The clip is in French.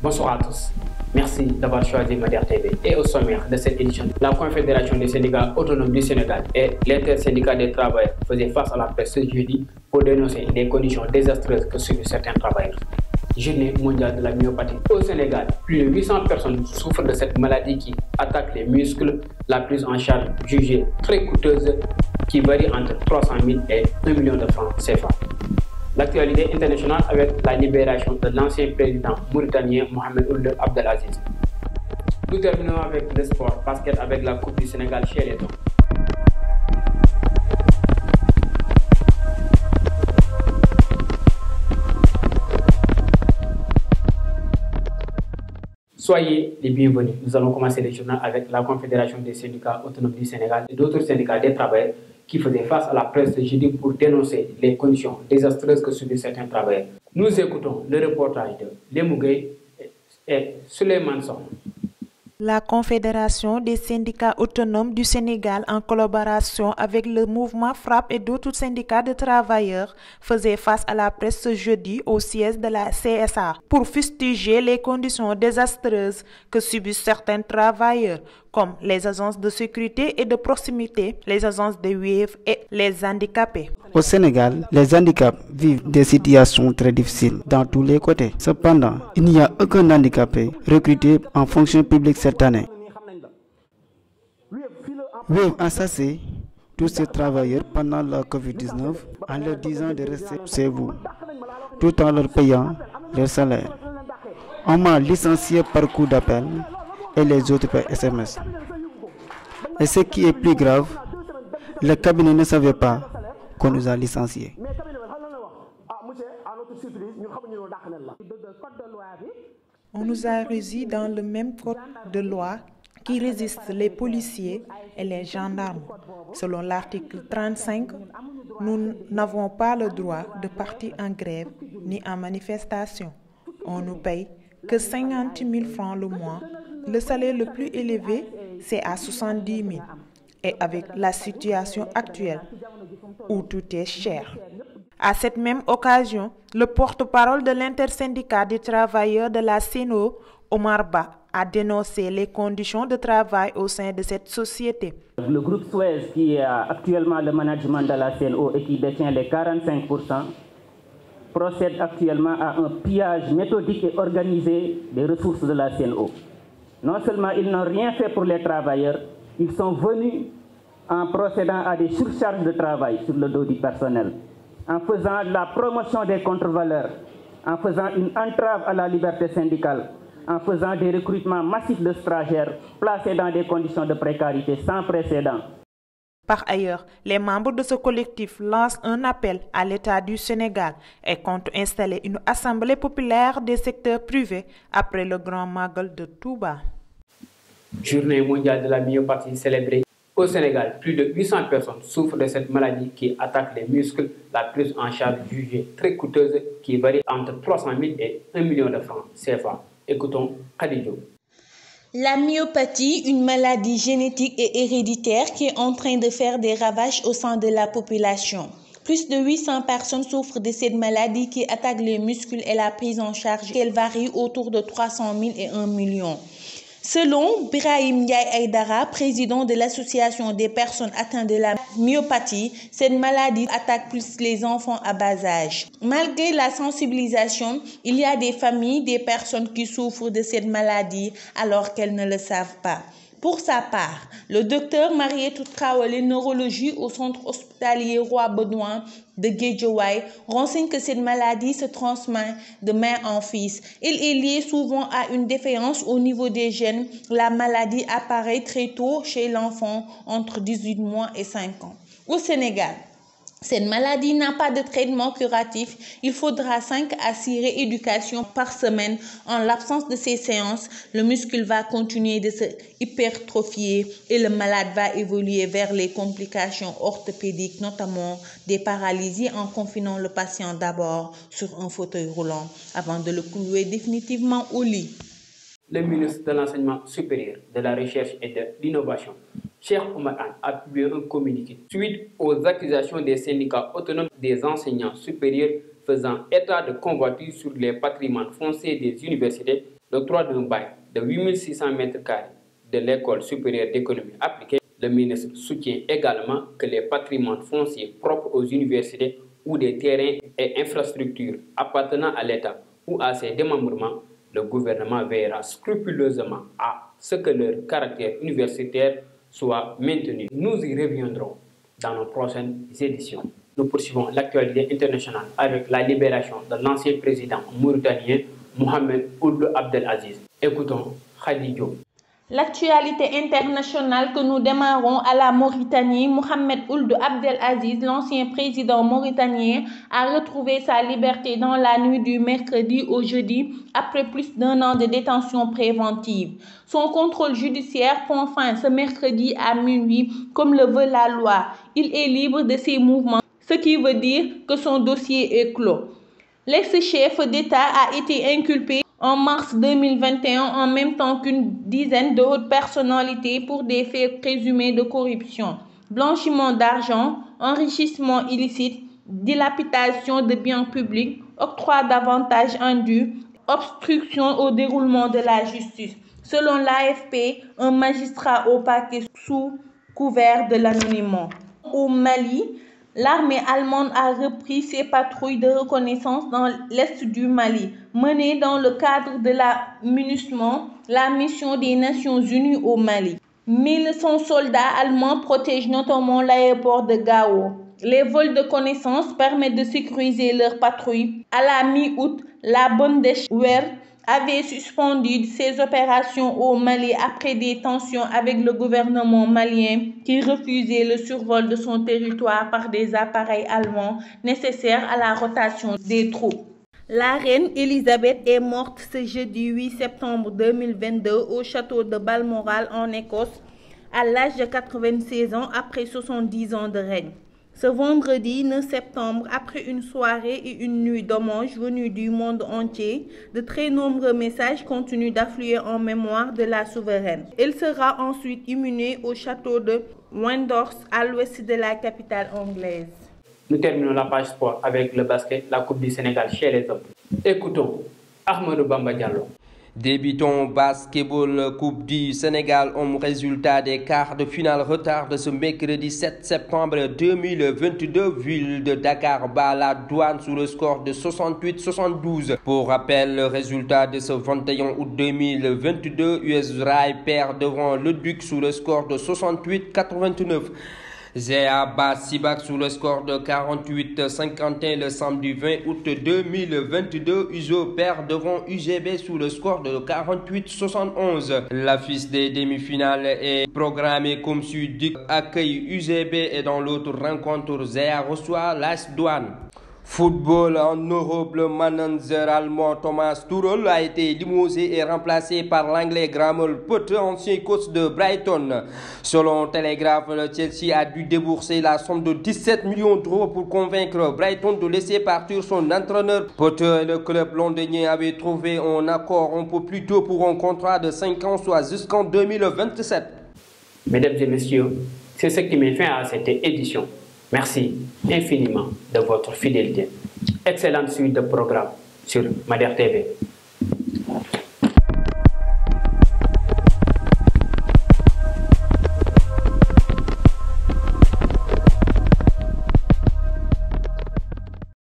Bonsoir à tous. Merci d'avoir choisi Madère TV. Et au sommaire de cette édition, la Confédération des syndicats autonomes du Sénégal et l'intersyndicat des travailleurs faisaient face à la presse ce jeudi pour dénoncer les conditions désastreuses que subissent certains travailleurs. Journée mondiale de la myopathie. Au Sénégal, plus de 800 personnes souffrent de cette maladie qui attaque les muscles. La prise en charge jugée très coûteuse qui varie entre 300 000 et 1 million de francs CFA. L'actualité internationale avec la libération de l'ancien président mauritanien Mohamed Ould Abdelaziz. Nous terminons avec le sport, basket avec la Coupe du Sénégal chez les hommes. Soyez les bienvenus. Nous allons commencer le journal avec la Confédération des syndicats autonomes du Sénégal et d'autres syndicats des travailleurs qui faisaient face à la presse ce jeudi pour dénoncer les conditions désastreuses que subissent certains travailleurs. Nous écoutons le reportage de Lemougué et Souleymane Son. La Confédération des syndicats autonomes du Sénégal, en collaboration avec le mouvement FRAPP et d'autres syndicats de travailleurs, faisait face à la presse ce jeudi au siège de la CSA pour fustiger les conditions désastreuses que subissent certains travailleurs, comme les agences de sécurité et de proximité, les agences de WAVE et les handicapés. Au Sénégal, les handicaps vivent des situations très difficiles dans tous les côtés. Cependant, il n'y a aucun handicapé recruté en fonction publique cette année. WAVE a chassé tous ces travailleurs pendant la COVID-19 en leur disant de rester chez vous, tout en leur payant leur salaire. On m'a licencié par coup d'appel et les autres par SMS. Et ce qui est plus grave, le cabinet ne savait pas qu'on nous a licenciés. On nous a réunis dans le même code de loi qui résiste les policiers et les gendarmes. Selon l'article 35, nous n'avons pas le droit de partir en grève ni en manifestation. On nous paye que 50 000 francs le mois. Le salaire le plus élevé, c'est à 70 000. Et avec la situation actuelle, où tout est cher. À cette même occasion, le porte-parole de l'intersyndicat des travailleurs de la CNO, Omar Ba, a dénoncé les conditions de travail au sein de cette société. Le groupe Suez, qui est actuellement le management de la CNO et qui détient les 45%, procède actuellement à un pillage méthodique et organisé des ressources de la CNO. Non seulement ils n'ont rien fait pour les travailleurs, ils sont venus en procédant à des surcharges de travail sur le dos du personnel, en faisant la promotion des contre-valeurs, en faisant une entrave à la liberté syndicale, en faisant des recrutements massifs de stagiaires placés dans des conditions de précarité sans précédent. Par ailleurs, les membres de ce collectif lancent un appel à l'État du Sénégal et comptent installer une assemblée populaire des secteurs privés après le Grand Magal de Touba. Journée mondiale de la myopathie célébrée. Au Sénégal, plus de 800 personnes souffrent de cette maladie qui attaque les muscles. La prise en charge jugée très coûteuse qui varie entre 300 000 et 1 million de francs CFA. Écoutons Khadidjo. La myopathie, une maladie génétique et héréditaire qui est en train de faire des ravages au sein de la population. Plus de 800 personnes souffrent de cette maladie qui attaque les muscles et la prise en charge qu'elle varie autour de 300 000 et 1 million. Selon Birahim Ndiaye Aïdara, président de l'association des personnes atteintes de la myopathie, cette maladie attaque plus les enfants à bas âge. Malgré la sensibilisation, il y a des familles, des personnes qui souffrent de cette maladie alors qu'elles ne le savent pas. Pour sa part, le docteur Marietou Traoré, neurologie au centre hospitalier Roi Baudouin de Guédiawaye, renseigne que cette maladie se transmet de mère en fils. Elle est liée souvent à une défaillance au niveau des gènes. La maladie apparaît très tôt chez l'enfant, entre 18 mois et 5 ans. Au Sénégal, cette maladie n'a pas de traitement curatif. Il faudra 5 à 6 rééducations par semaine. En l'absence de ces séances, le muscle va continuer de se hypertrophier et le malade va évoluer vers les complications orthopédiques, notamment des paralysies, en confinant le patient d'abord sur un fauteuil roulant avant de le clouer définitivement au lit. Le ministre de l'Enseignement supérieur, de la Recherche et de l'Innovation, Cheikh Oumar Anne, a publié un communiqué suite aux accusations des syndicats autonomes des enseignants supérieurs faisant état de convoitises sur les patrimoines fonciers des universités. l'octroi d'un bail de 8600 mètres carrés de l'école supérieure d'économie appliquée. Le ministre soutient également que les patrimoines fonciers propres aux universités ou des terrains et infrastructures appartenant à l'État ou à ses démembrements, le gouvernement veillera scrupuleusement à ce que leur caractère universitaire soit maintenu. Nous y reviendrons dans nos prochaines éditions. Nous poursuivons l'actualité internationale avec la libération de l'ancien président mauritanien Mohamed Ould Abdelaziz. Écoutons Khady Diop. L'actualité internationale que nous démarrons à la Mauritanie, Mohamed Ould Abdelaziz, l'ancien président mauritanien, a retrouvé sa liberté dans la nuit du mercredi au jeudi après plus d'1 an de détention préventive. Son contrôle judiciaire prend fin ce mercredi à minuit comme le veut la loi. Il est libre de ses mouvements, ce qui veut dire que son dossier est clos. L'ex-chef d'État a été inculpé en mars 2021 en même temps qu'une dizaine de hautes personnalités pour des faits présumés de corruption, blanchiment d'argent, enrichissement illicite, dilapidation de biens publics, octroi d'avantages indus, obstruction au déroulement de la justice. Selon l'AFP, un magistrat au parquet sous couvert de l'anonymat. Au Mali, l'armée allemande a repris ses patrouilles de reconnaissance dans l'est du Mali, menées dans le cadre de la MINUSMA, la mission des Nations Unies au Mali. 1100 soldats allemands protègent notamment l'aéroport de Gao. Les vols de connaissances permettent de sécuriser leurs patrouilles. À la mi-août, la Bundeswehr avait suspendu ses opérations au Mali après des tensions avec le gouvernement malien qui refusait le survol de son territoire par des appareils allemands nécessaires à la rotation des troupes. La reine Elisabeth est morte ce jeudi 8 septembre 2022 au château de Balmoral en Écosse à l'âge de 96 ans après 70 ans de règne. Ce vendredi 9 septembre, après une soirée et une nuit d'hommage venus du monde entier, de très nombreux messages continuent d'affluer en mémoire de la souveraine. Elle sera ensuite inhumée au château de Windsor à l'ouest de la capitale anglaise. Nous terminons la page sport avec le basket, la Coupe du Sénégal chez les hommes. Écoutons Ahmadou Bamba Diallo. Débutons basketball Coupe du Sénégal, résultat des quarts de finale retard de ce mercredi 7 septembre 2022. Ville de Dakar bat la Douane sous le score de 68-72. Pour rappel, le résultat de ce 21 août 2022, US Rail perd devant le Duc sous le score de 68-89. Zéa bat Sibac sous le score de 48-51 le samedi 20 août 2022. Uzo perd devant UGB sous le score de 48-71. L'affiche des demi-finales est programmée comme suit. Duc accueille UGB et dans l'autre rencontre, Zéa reçoit l'AS Douane. Football en Europe, le manager allemand Thomas Tuchel a été limogé et remplacé par l'anglais Graham Potter, ancien coach de Brighton. Selon Telegraph, le Chelsea a dû débourser la somme de 17 millions d'euros pour convaincre Brighton de laisser partir son entraîneur. Potter et le club londonien avaient trouvé un accord un peu plus tôt pour un contrat de 5 ans, soit jusqu'en 2027. Mesdames et messieurs, c'est ce qui met fin à cette édition. Merci infiniment de votre fidélité. Excellente suite de programme sur Madère TV.